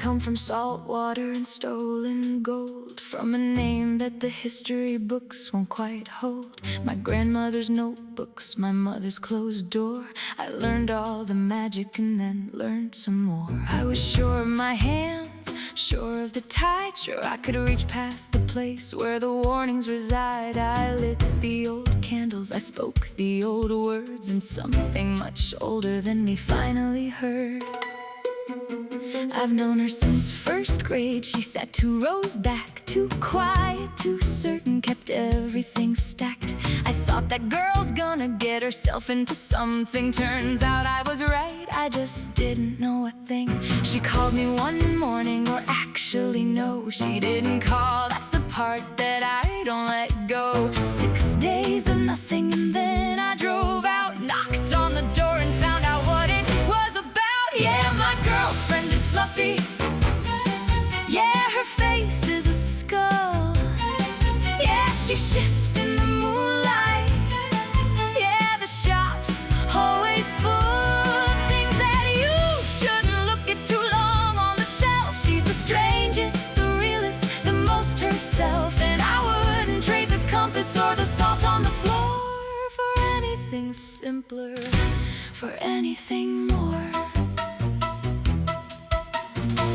come from salt water and stolen gold, from a name that the history books won't quite hold. My grandmother's notebooks, my mother's closed door. I learned all the magic and then learned some more. I was sure of my hands, sure of the tide, sure I could reach past the place where the warnings reside. I lit the old candles, I spoke the old words, and something much older than me finally heard. I've known her since first grade. She sat 2 rows back, too quiet, too certain, kept everything stacked. I thought that girl's gonna get herself into something. Turns out I was right, I just didn't know a thing. She called me one morning, or actually no, she didn't call. That's the part that I don't let go. 6 days of nothing, and then I drove out, knocked on the door and found out what it was about. Yeah, my girlfriend is fluffy. Yeah, her face is a skull. Yeah, she shifts in the moonlight. Yeah, the shop's always full of things that you shouldn't look at too long on the shelf. She's the strangest, the realest, the most herself, and I wouldn't trade the compass or the salt on the floor for anything simpler, for anything more.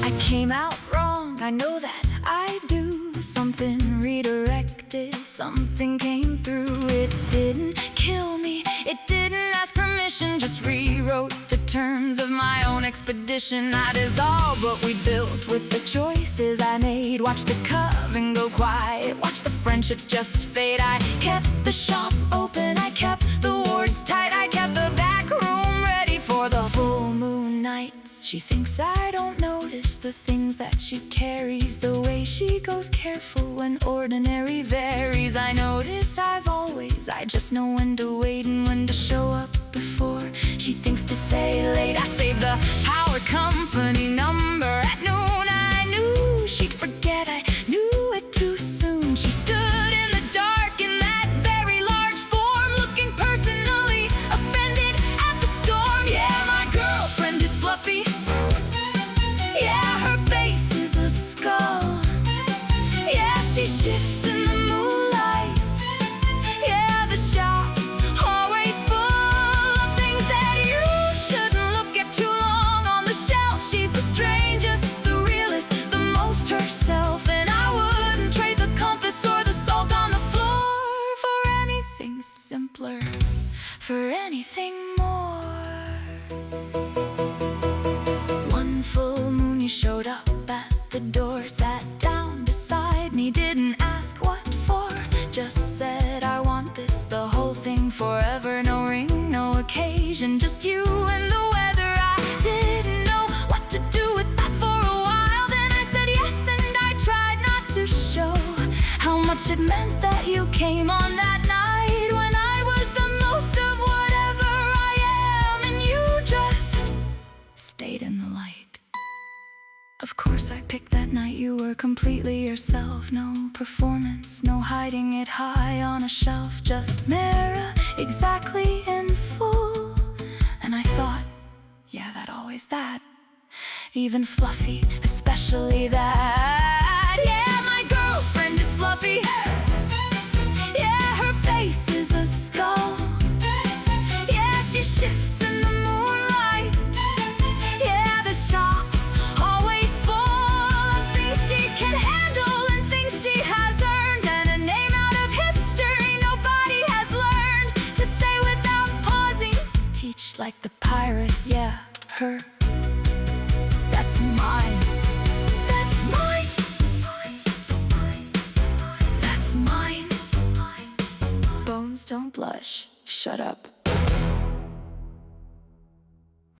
I came out wrong, I know that I do. Something redirected, something came through. It didn't kill me, it didn't ask permission, just rewrote the terms of my own expedition. I dissolved what we built with the choices I made. Watch the coven go quiet, watch the friendships just fade. I kept the shop open, I kept the wards tight, I kept the back room ready for the full moon nights. She thinks I don't notice the things that she carries, the way she goes careful when ordinary varies. I notice I just know when to wait and when to show up before she thinks to say late. I saved the power company number at noon. I knew she'd forget, I knew it too soon. She stood in the dark in that very large form, looking personally offended at the storm. Yeah, my girlfriend is fluffy. Yeah, her face is a skull. Yeah, she shifts in the moonlight. Yeah, the shop's always full of things that you shouldn't look at too long on the shelf. She's the strangest, the realest, the most herself, and I wouldn't trade the compass or the salt on the floor for anything simpler, for anything more. One full moon you showed up at the door, sat down beside me, didn't ask what for, just said I want this, the whole thing forever. No ring, no occasion, just you and the weather. I didn't know what to do with that for a while, then I said yes, and I tried not to show how much it meant that you came on that night when I was the most of whatever I am, and you just stayed in the light. Of course I picked that night, you were completely yourself. No performance, no hiding it high on a shelf, just mirror exactly in full. And I thought, yeah, that always that, even fluffy, especially that. Yeah, my girlfriend is fluffy. Yeah, her face is a skull. Yeah, she shifts in the moonlight. Yeah, the shop's always full of things she can handle and things she has earned, and a name out of history nobody has learned to say without pausing. Teach like the pirate, yeah, her. That's mine. That's mine. That's mine. Bones don't blush. Shut up.